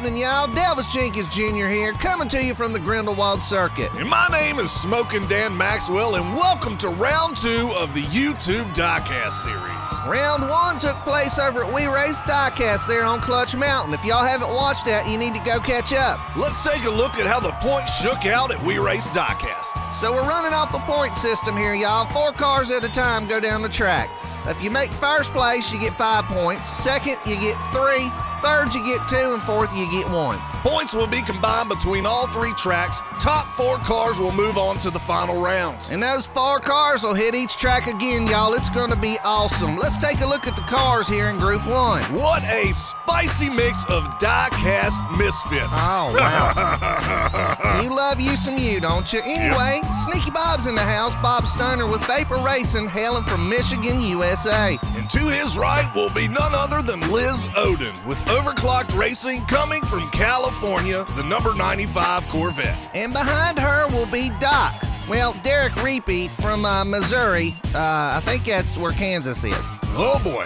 happening, y'all? Delvis Jenkins Jr. here, coming to you from the Grindelwald Circuit. And my name is Smokin' Dan Maxwell, and welcome to round 2 of the YouTube Diecast Series. Round 1 took place over at We Race Diecast there on Clutch Mountain. If y'all haven't watched that, you need to go catch up. Let's take a look at how the points shook out at We Race Diecast. So we're running off a point system here, y'all. 4 cars at a time go down the track. If you make first place, you get 5 points. Second, you get 3. Third, you get 2. And fourth, you get 1. Points will be combined between all 3 tracks. Top 4 cars will move on to the final rounds. And those 4 cars will hit each track again, y'all. It's going to be awesome. Let's take a look at the cars here in Group 1. What a spicy mix of diecast misfits. Oh, wow. You love you some you, don't you? Anyway, Sneaky Bob's in the house. Bob Stoner with Vapor Racing, hailing from Michigan, USA. And to his right will be none other than Liz ODIN with Overclocked Racing, coming from California, the number 95 Corvette. And behind her will be Doc. Well, Derek Reapy from Missouri. I think that's where Kansas is. Oh boy,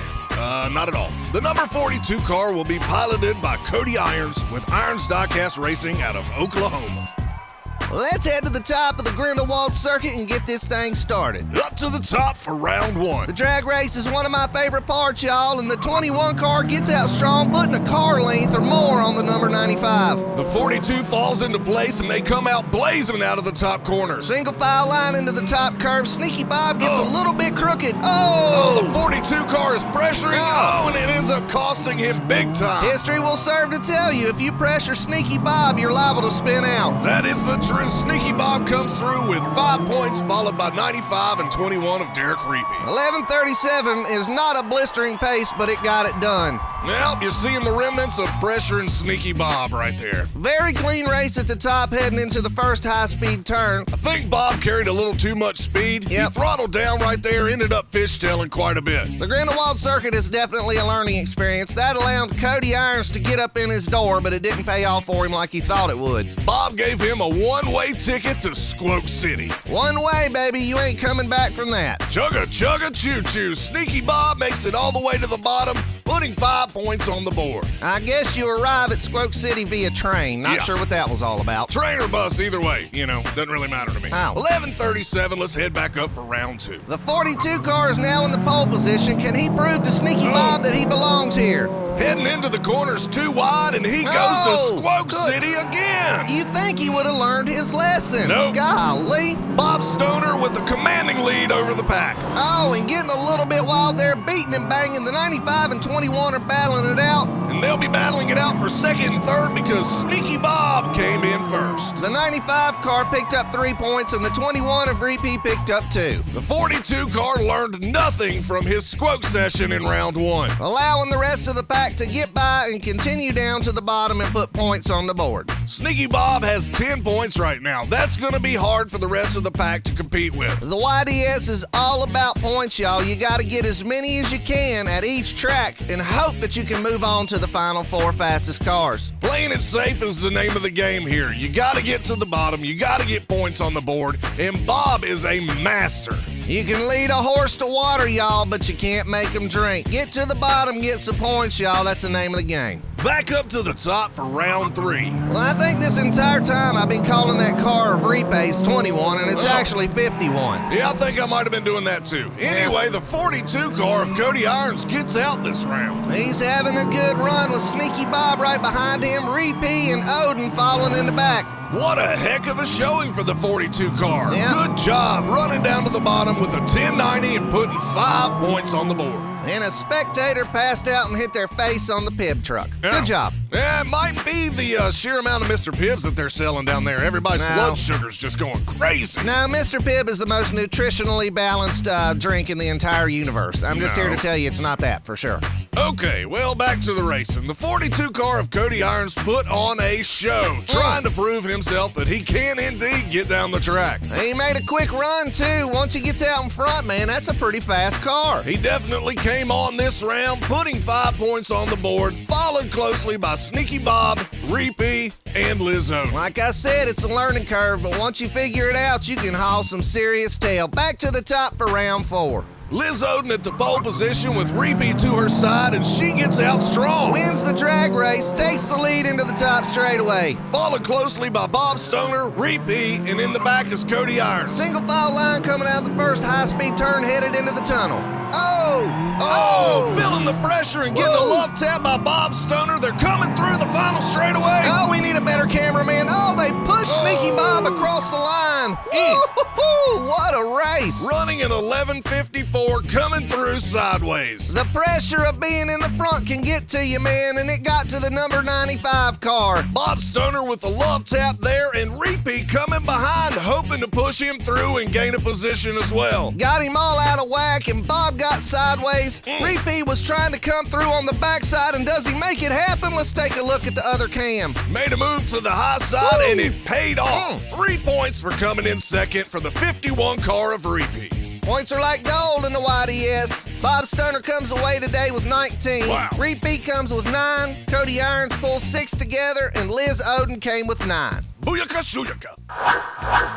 not at all. The number 42 car will be piloted by CODY Irons with Irons Diecast Racing out of Oklahoma. Let's head to the top of the Grindelwald Circuit and get this thing started. Up to the top for round 1. The drag race is one of my favorite parts, y'all, and the 21 car gets out strong, putting a car length or more on the number 95. The 42 falls into place and they come out blazing out of the top corners. Single file line into the top curve. Sneaky Bob gets a little bit crooked. Oh, the 42 car is pressuring. Oh, and it ends up costing him big time. History will serve to tell you, if you pressure Sneaky Bob, you're liable to spin out. That is the truth. Sneaky Bob comes through with 5 points, followed by 95 and 21 of Derek Reapy. 11:37 is not a blistering pace, but it got it done. Well, you're seeing the remnants of pressure and Sneaky Bob right there. Very clean race at the top heading into the first high-speed turn. I think Bob carried a little too much speed. Yep. He throttled down right there, ended up fishtailing quite a bit. The Grindelwald Circuit is definitely a learning experience. That allowed CODY Irons to get up in his door, but it didn't pay off for him like he thought it would. Bob gave him a one-way ticket to Squoke City. One way, baby. You ain't coming back from that. Chugga, chugga, choo-choo. Sneaky Bob makes it all the way to the bottom, putting 5 points on the board. I guess you arrive at Squoke City via train. Not sure what that was all about. Train or bus, either way. Doesn't really matter to me. Oh. 11:37, let's head back up for round 2. The 42 car is now in the pole position. Can he prove to Sneaky Bob that he belongs here? Heading into the corners too wide, and he goes to Squoke City again. You think he would have learned his lesson? Nope. Golly. Bob Stoner with a commanding lead over the pack. Oh, and getting a little bit wild there, beating and banging. The 95 and 21 are battling it out. And they'll be battling it out for second and third because Sneaky Bob came in first. The 95 car picked up 3 points, and the 21 of Reapy picked up 2. The 42 car learned nothing from his Squoke session in round 1. Allowing the rest of the pack to get by and continue down to the bottom and put points on the board. Sneaky Bob has 10 points right now. That's going to be hard for the rest of the pack to compete with. The YDS is all about points, y'all. You got to get as many as you can at each track and hope that you can move on to the final 4 fastest cars. Playing it safe is the name of the game here. You got to get to the bottom. You got to get points on the board. And Bob is a master. You can lead a horse to water, y'all, but you can't make him drink. Get to the bottom, get some points, y'all. That's the name of the game. Back up to the top for round 3. Well, I think this entire time I've been calling that car of Repace 21, and it's actually 51. Yeah, I think I might have been doing that too. Anyway, the 42 car of CODY Irons gets out this round. He's having a good run with Sneaky Bob right behind him, Reapy and Odin following in the back. What a heck of a showing for the 42 car. Yeah. Good job running down to the bottom with a 1090 and putting 5 points on the board. And a spectator passed out and hit their face on the Pib truck. Yeah. Good job. Yeah, it might be the sheer amount of Mr. Pibbs that they're selling down there. Everybody's blood sugar's just going crazy. Now, Mr. Pibb is the most nutritionally balanced drink in the entire universe. I'm just here to tell you it's not that, for sure. Okay, well, back to the racing. The 42 car of CODY Irons put on a show, trying to prove himself that he can indeed get down the track. He made a quick run, too. Once he gets out in front, man, that's a pretty fast car. He definitely came on this round, putting 5 points on the board, followed closely by Sneaky Bob, Reapy, and Lizzo. Like I said, it's a learning curve, but once you figure it out, you can haul some serious tail. Back to the top for round 4. Liz Odin at the pole position with Reapy to her side, and she gets out strong. Wins the drag race, takes the lead into the top straightaway. Followed closely by Bob Stoner, Reapy, and in the back is Cody Irons. Single file line coming out of the first high-speed turn headed into the tunnel. Feeling the pressure and getting a love tap by Bob Stoner. They're coming through the final straightaway. Oh, we need a better cameraman. Oh, they push Sneaky Bob across the line. What a race. Running an 11:54, coming through sideways. The pressure of being in the front can get to you, man, and it got to the number 95 car. Bob Stoner with a love tap there, and Reapy coming behind, hoping to push him through and gain a position as well. Got him all out of whack, and Bob got sideways. Reapy was trying to come through on the backside, and does he make it happen? Let's take a look at the other cam. Made a move to the high side, and it paid off. 3 points for coming in second for the 51 car of Reapy. Points are like gold in the YDS. Bob Stoner comes away today with 19. Wow. Reapy comes with 9. Cody Irons pulls 6 together, and Liz Odin came with 9. Booyaka shooyaka.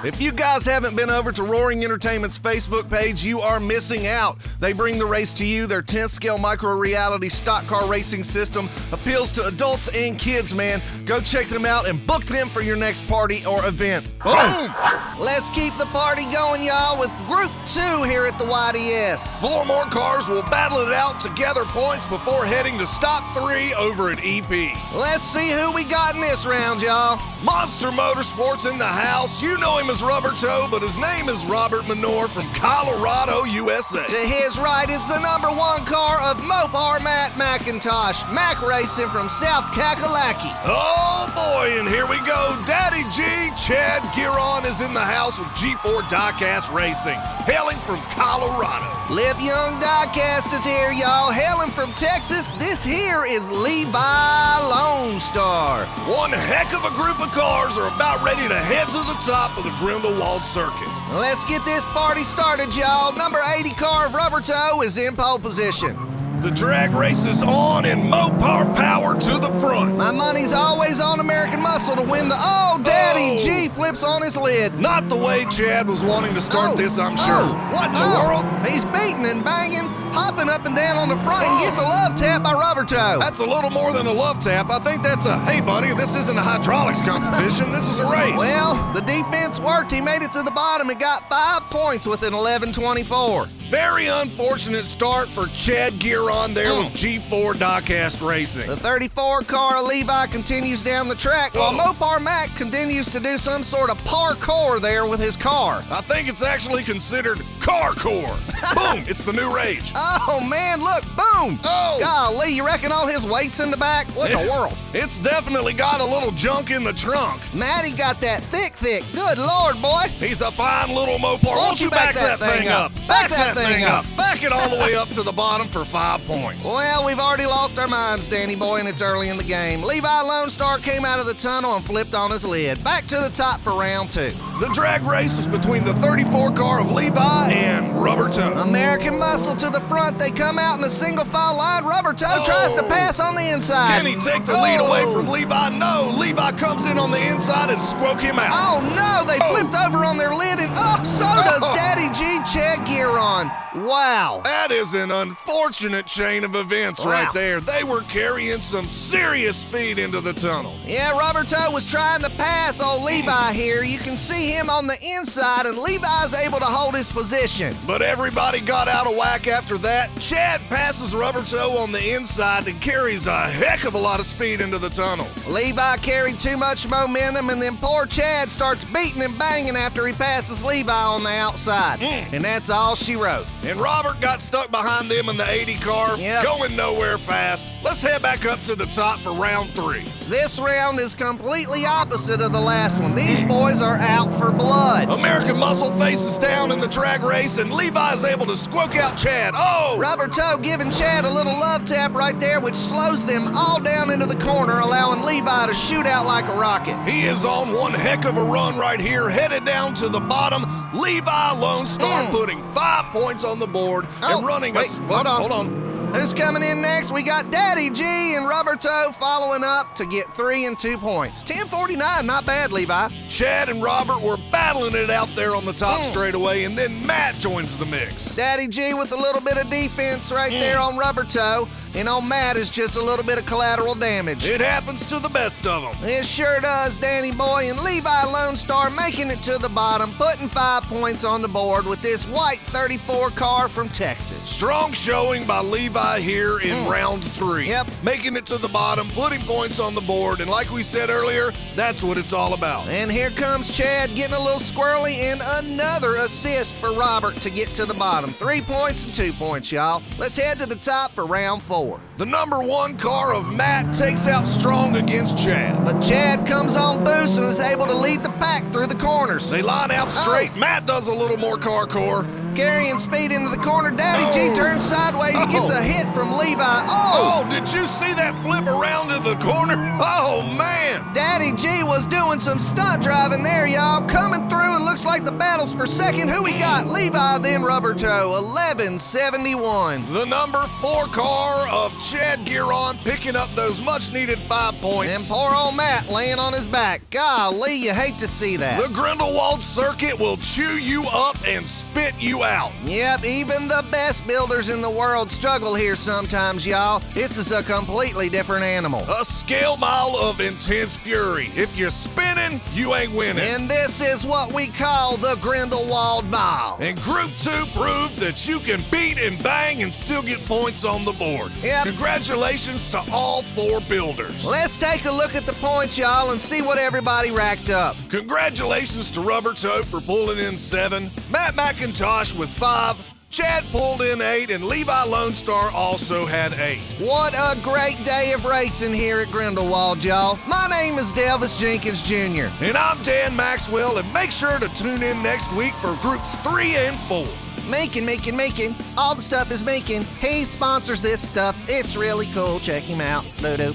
If you guys haven't been over to Roaring Entertainment's Facebook page, you are missing out. They bring the race to you. Their 10th-scale micro-reality stock car racing system appeals to adults and kids, man. Go check them out and book them for your next party or event. Boom! Let's keep the party going, y'all, with Group 2 here at the YDS. 4 more cars will battle it out to gather points before heading to stop 3 over at EP. Let's see who we got in this round, y'all. Monster Motorsports in the house. You know him as Rubber Toe, but his name is Robert Menor from Colorado, USA. To his right is the number 1 car of Mopar Matt McIntosh, Mac Racing from South Kakalaki. Oh boy, and here we go. Daddy G, Chad Giron is in the house with G4 Diecast Racing, hailing from Colorado. Live Young Diecast is here, y'all. Hailing from Texas, this here is Levi Lone Star. One heck of a group of cars are about ready to head to the top of the Grindelwald Circuit. Let's get this party started, y'all. Number 80 car of Rubber Toe is in pole position. The drag race is on and Mopar power to the front. My money's always on American Muscle to win the... Daddy G flips on his lid. Not the way Chad was wanting to start this, I'm sure. What in the world? He's beating and banging, hopping up and down on the front, and gets a love tap by Rubber Toe. That's a little more than a love tap. I think that's a, hey buddy, this isn't a hydraulics competition, this is a race. Well, the defense worked. He made it to the bottom and got 5 points with an 11:24. Very unfortunate start for Chad Giron there with G4 Diecast Racing. The 34 car of Levi continues down the track while Mopar Mac continues to do some sort of parkour there with his car. I think it's actually considered carcore. Boom, it's the new rage. Oh man, look, boom. Golly, you reckon all his weight's in the back? What in the world? It's definitely got a little junk in the trunk. Matty got that thick. Good Lord, boy. He's a fine little Mopar. Won't you back that thing up? Back that thing up. Back it all the way up to the bottom for 5 points. Well, we've already lost our minds, Danny boy, and it's early in the game. Levi Lone Star came out of the tunnel and flipped on his lid. Back to the top for round 2. The drag race is between the 34 car of Levi and Rubber Toe. American Muscle to the front. They come out in a single file line. Rubber Toe tries to pass on the inside. Can he take the lead away from Levi? No. Levi comes in on the inside and squoke him out. Oh no, they flipped over on their lid and so does Daddy G Chad Giron. Wow. That is an unfortunate chain of events right there. They were carrying some serious speed into the tunnel. Yeah, Rubber Toe was trying to pass old Levi here. You can see him on the inside, and Levi's able to hold his position. But everybody got out of whack after that. Chad passes Rubber Toe on the inside and carries a heck of a lot of speed into the tunnel. Levi carried too much momentum, and then poor Chad starts beating and banging after he passes Levi on the outside. And that's all she wrote. And Robert got stuck behind them in the 80 car, going nowhere fast. Let's head back up to the top for round 3. This round is completely opposite of the last one. These boys are out for blood. American Muscle faces down in the drag race, and Levi is able to squoke out Chad. Rubber Toe giving Chad a little love tap right there, which slows them all down into the corner, allowing Levi to shoot out like a rocket. He is on one heck of a run right here, headed down to the bottom. Levi Lone Star putting 5 points on the board and running hold on. Who's coming in next? We got Daddy G and Rubber Toe following up to get 3 and 2 points. 10:49, not bad, Levi. Chad and Robert were battling it out there on the top straightaway, and then Matt joins the mix. Daddy G with a little bit of defense right there on Rubber Toe, and on Matt is just a little bit of collateral damage. It happens to the best of them. It sure does, Danny Boy, and Levi Lone Star making it to the bottom, putting 5 points on the board with this white 34 car from Texas. Strong showing by Levi here in round 3. Yep. Making it to the bottom, putting points on the board, and like we said earlier, that's what it's all about. And here comes Chad getting a little squirrely, and another assist for Robert to get to the bottom. 3 points and 2 points, y'all. Let's head to the top for round 4. The number 1 car of Matt takes out strong against Chad. But Chad comes on boost and is able to lead the pack through the corners. They line out straight. Matt does a little more car core. Carrying speed into the corner. Daddy G turns sideways, gets a hit from Levi. Oh, did you see that flip around in the corner? Oh, man. Daddy G was doing some stunt driving there, y'all. Coming through, it looks like the battle's for second. Who we got? Levi, then Rubber Toe. 11:71. The number 4 car of Chad Giron picking up those much-needed 5 points. And poor old Matt laying on his back. Golly, you hate to see that. The Grindelwald Circuit will chew you up and spit you out. Yep, even the best builders in the world struggle here sometimes, y'all. This is a completely different animal. A scale mile of intense fury. If you're spinning, you ain't winning. And this is what we call the Grindelwald Mile. And Group 2 proved that you can beat and bang and still get points on the board. Yep. Congratulations to all 4 builders. Let's take a look at the points, y'all, and see what everybody racked up. Congratulations to Rubber Toe for pulling in 7, Matt McIntosh with 5, Chad pulled in 8, and Levi Lone Star also had 8. What a great day of racing here at Grindelwald, y'all. My name is Delvis Jenkins Jr. And I'm Dan Maxwell, and make sure to tune in next week for Groups 3 and 4. Making. All the stuff is making. He sponsors this stuff. It's really cool. Check him out. Doo-doo.